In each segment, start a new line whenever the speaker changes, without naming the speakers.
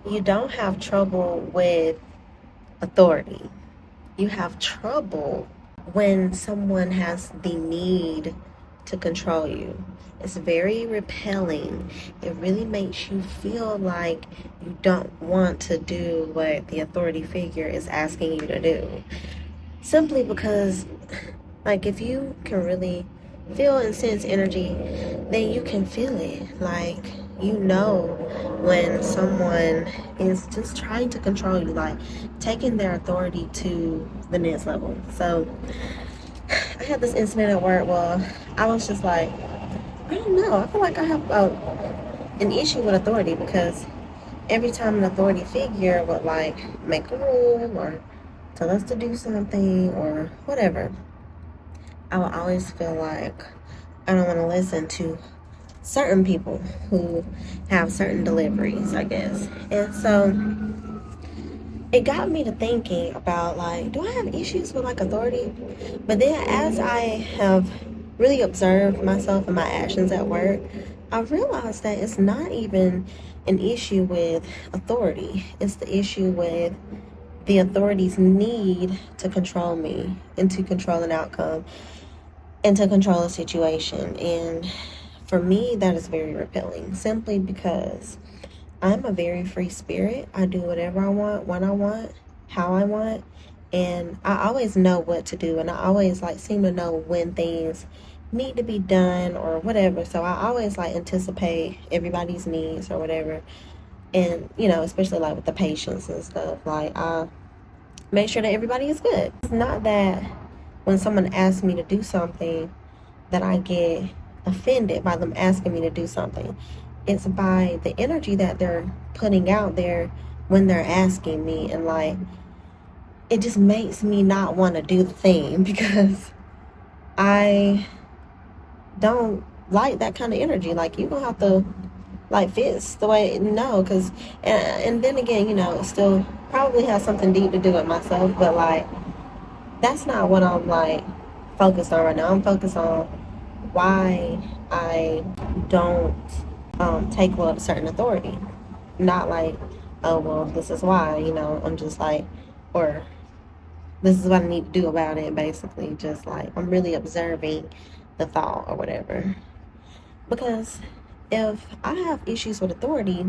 You don't have trouble with authority. You have trouble when someone has the need to control you. It's very repelling. It really makes you feel like you don't want to do what the authority figure is asking you to do. Simply because, like, if you can really feel and sense energy, then you can feel it. Like, you know when someone is just trying to control you, like taking their authority to the next level. So, I had this incident at work. Well, I was just like, I don't know. I feel like I have an issue with authority because every time an authority figure would like make a rule or tell us to do something or whatever, I will always feel like I don't want to listen to certain people who have certain deliveries, I guess. And so it got me to thinking about like, do I have issues with like authority? But then as I have really observed myself and my actions at work, I realized that it's not even an issue with authority. It's the issue with the authority's need to control me and to control an outcome and to control a situation. And for me, that is very repelling simply because I'm a very free spirit. I do whatever I want, when I want, how I want, and I always know what to do, and I always like seem to know when things need to be done or whatever. So I always like anticipate everybody's needs or whatever. And especially like with the patients and stuff, like I make sure that everybody is good. It's not that when someone asks me to do something that I get offended by them asking me to do something. It's by the energy that they're putting out there when they're asking me, and like it just makes me not want to do the thing because I don't like that kind of energy. Like you gonna have to like fix the way no, because and then again, it still probably has something deep to do with myself, but like that's not what I'm like focused on right now. I'm focused on why I don't take well to certain authority. Not like, oh, well, this is why, I'm just like, or this is what I need to do about it, basically. Just like, I'm really observing the thought or whatever. Because if I have issues with authority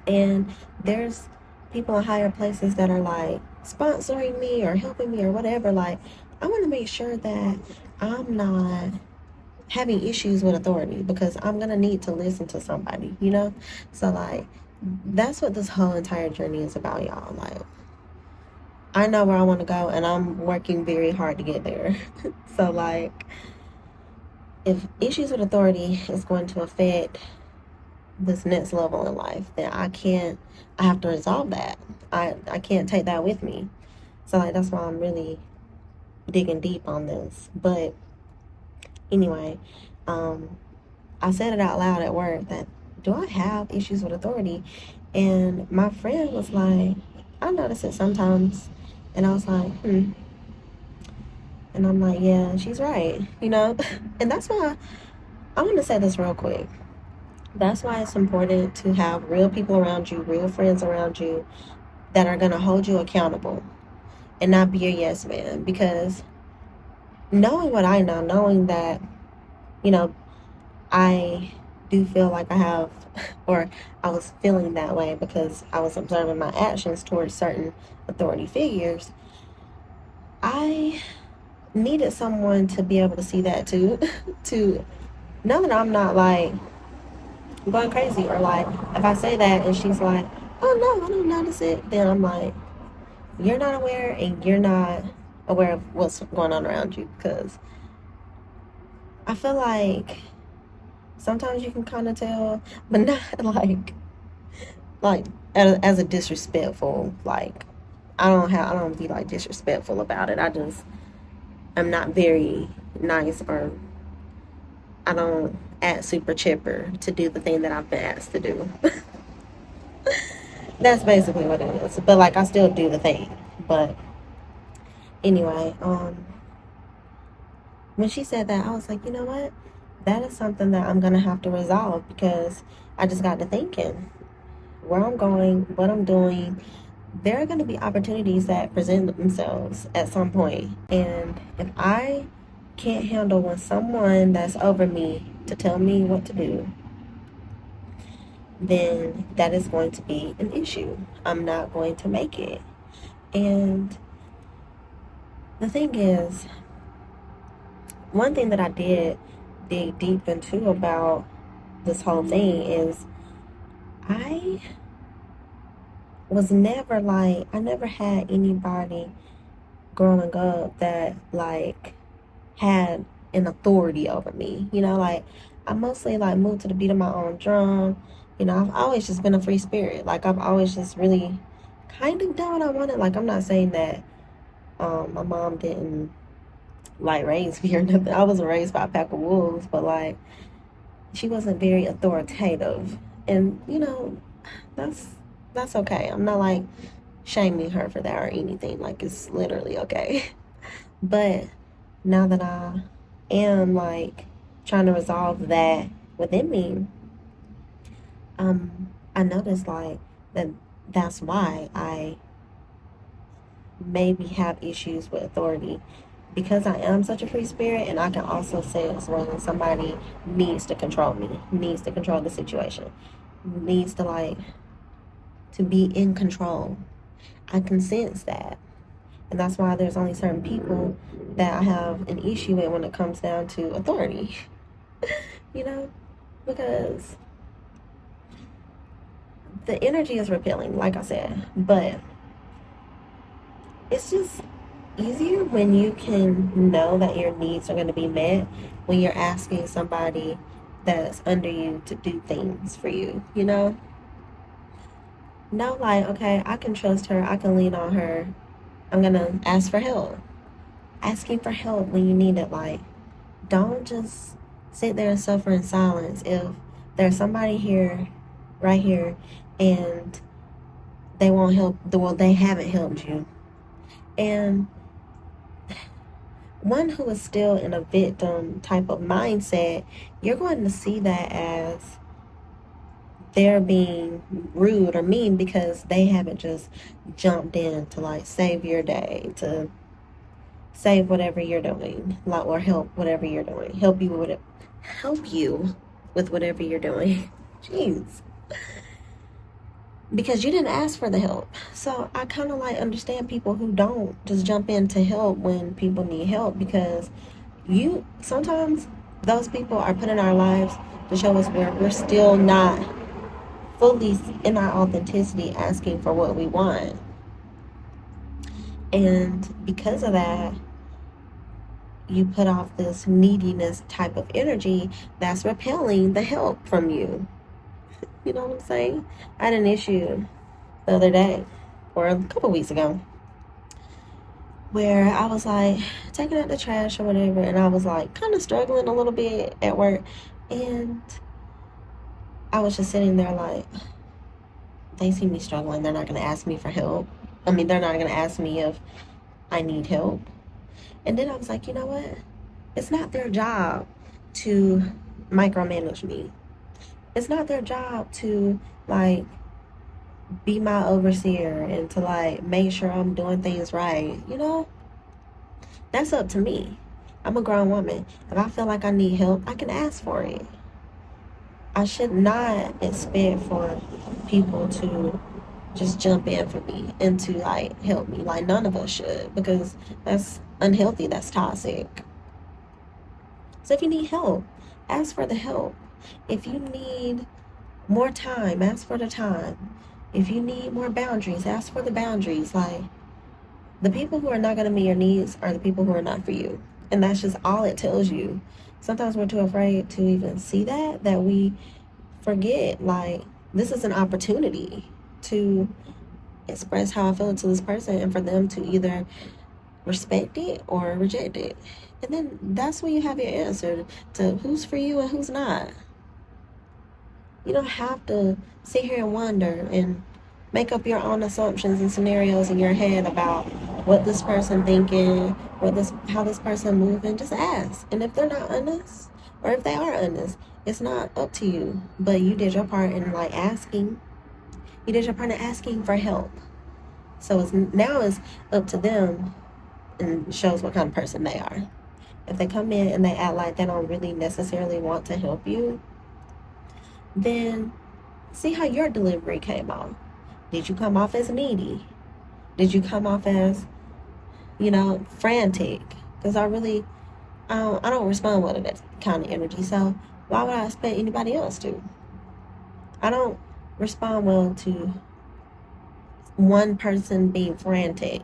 and there's people in higher places that are like sponsoring me or helping me or whatever, like, I want to make sure that I'm not having issues with authority because I'm gonna need to listen to somebody. So like that's what this whole entire journey is about, y'all. Like I know where I want to go and I'm working very hard to get there. So like if issues with authority is going to affect this next level in life, then I have to resolve that. I can't take that with me. So like that's why I'm really digging deep on this. But anyway, I said it out loud at work that do I have issues with authority? And my friend was like, I notice it sometimes. And I was like, And I'm like, yeah, she's right. And that's why I want to say this real quick. That's why it's important to have real people around you, real friends around you that are going to hold you accountable and not be a yes man. Because knowing what I know, knowing that, you know, I do feel like I have, or I was feeling that way because I was observing my actions towards certain authority figures. I needed someone to be able to see that too, to know that I'm not like going crazy, or like if I say that and she's like, oh no, I don't notice it, then I'm like, you're not aware and you're not aware of what's going on around you, because I feel like sometimes you can kind of tell, but not like as a disrespectful, like I don't be like disrespectful about it. I'm not very nice, or I don't act super chipper to do the thing that I've been asked to do. That's basically what it is. But like I still do the thing. But anyway, when she said that, I was like, you know what? That is something that I'm gonna have to resolve, because I just got to thinking, where I'm going, what I'm doing, there are going to be opportunities that present themselves at some point. And if I can't handle when someone that's over me to tell me what to do, then that is going to be an issue. I'm not going to make it. And the thing is, one thing that I did dig deep into about this whole thing is I was never like, I never had anybody growing up that like had an authority over me. You know, like I mostly like moved to the beat of my own drum. You know, I've always just been a free spirit. Like I've always just really kind of done what I wanted. Like I'm not saying that my mom didn't like raise me or nothing. I wasn't raised by a pack of wolves, but like she wasn't very authoritative. And you know, that's okay. I'm not like shaming her for that or anything. Like it's literally okay. But now that I am like trying to resolve that within me, I noticed like that's why I maybe have issues with authority, because I am such a free spirit, and I can also sense when somebody needs to control me, needs to control the situation, needs to like to be in control. I can sense that. And that's why there's only certain people that I have an issue with when it comes down to authority. You know? Because the energy is repelling, like I said. But it's just easier when you can know that your needs are going to be met when you're asking somebody that's under you to do things for you, you know? Know like, okay, I can trust her, I can lean on her. I'm going to ask for help. Asking for help when you need it. Like, don't just sit there and suffer in silence. If there's somebody here, right here, and they won't help, well, they haven't helped you. And one who is still in a victim type of mindset, you're going to see that as they're being rude or mean because they haven't just jumped in to like save your day, to save whatever you're doing, like, or help whatever you're doing, help you with whatever you're doing. Jeez. Because you didn't ask for the help. So I kind of like understand people who don't just jump in to help when people need help, because sometimes those people are put in our lives to show us where we're still not fully in our authenticity asking for what we want. And because of that, you put off this neediness type of energy that's repelling the help from you. You know what I'm saying? I had an issue the other day, or a couple weeks ago, where I was like taking out the trash or whatever, and I was like kind of struggling a little bit at work, and I was just sitting there like, they see me struggling, they're not going to ask me for help. I mean, they're not going to ask me if I need help. And then I was like, you know what? It's not their job to micromanage me. It's not their job to like be my overseer and to like make sure I'm doing things right. You know, that's up to me. I'm a grown woman. If I feel like I need help, I can ask for it. I should not expect for people to just jump in for me and to like help me. Like none of us should, because that's unhealthy, that's toxic. So if you need help, ask for the help. If you need more time, ask for the time. If you need more boundaries, ask for the boundaries. Like, the people who are not going to meet your needs are the people who are not for you. And that's just all it tells you. Sometimes we're too afraid to even see that we forget, like, this is an opportunity to express how I feel to this person, and for them to either respect it or reject it. And then that's when you have your answer to who's for you and who's not. You don't have to sit here and wonder and make up your own assumptions and scenarios in your head about what this person thinking, how this person moving. Just ask. And if they're not honest, or if they are honest, it's not up to you. But you did your part in like asking. You did your partner asking for help. So now it's up to them, and shows what kind of person they are. If they come in and they act like they don't really necessarily want to help you, then see how your delivery came off. Did you come off as needy? Did you come off as, frantic? Because I don't respond well to that kind of energy. So why would I expect anybody else to? I don't respond well to one person being frantic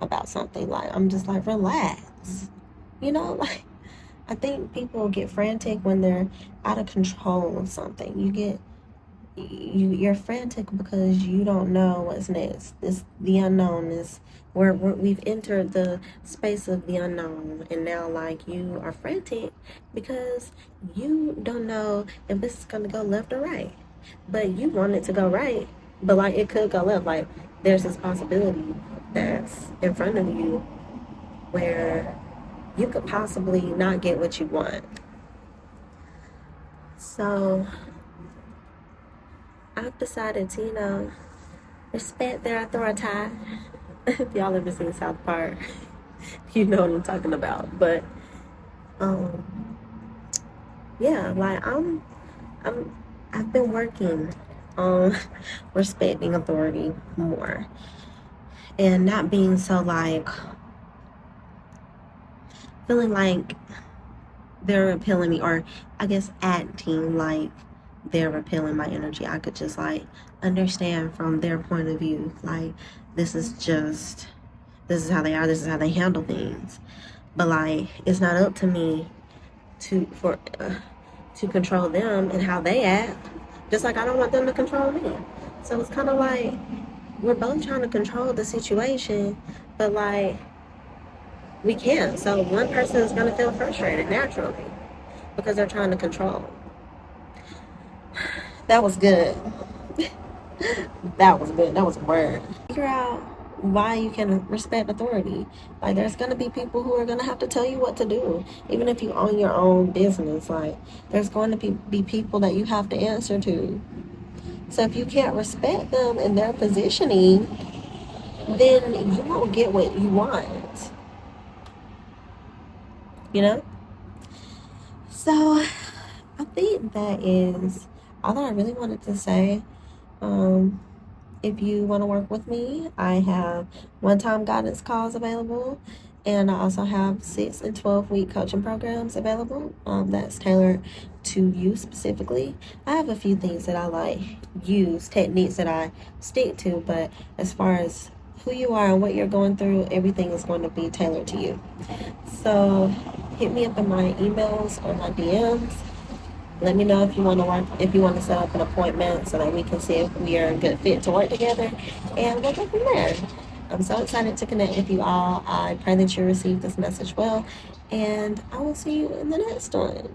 about something. Like, I'm just like, relax. Like, I think people get frantic when they're out of control of something. You're frantic because you don't know what's next. The unknown is where we've entered the space of the unknown, and now, like, you are frantic because you don't know if this is gonna go left or right. But you want it to go right, but like it could go left. Like, there's this possibility that's in front of you where you could possibly not get what you want. So I've decided to, respect their authority. If y'all ever seen South Park, you know what I'm talking about. But yeah, like I've been working on respecting authority more and not being so like feeling like they're repelling me, or I guess acting like they're repelling my energy. I could just like understand from their point of view, like this is how they are, this is how they handle things. But like, it's not up to me to control them and how they act, just like I don't want them to control me. So it's kind of like we're both trying to control the situation, but like we can't. So one person is going to feel frustrated naturally because they're trying to control. That was good. That was good. That was a word. Figure out why you can respect authority. Like, there's going to be people who are going to have to tell you what to do. Even if you own your own business, like, there's going to be people that you have to answer to. So if you can't respect them and their positioning, then you won't get what you want. So I think that is all that I really wanted to say. If you want to work with me, I have one-time guidance calls available, and I also have 6 and 12-week coaching programs available. That's tailored to you specifically. I have a few things that I use, techniques that I stick to, but as far as who you are and what you're going through, everything is going to be tailored to you. So hit me up in my emails or my DMs. Let me know if you want to set up an appointment so that we can see if we are a good fit to work together, and we'll go from there. I'm so excited to connect with you all. I pray that you receive this message well, and I will see you in the next one.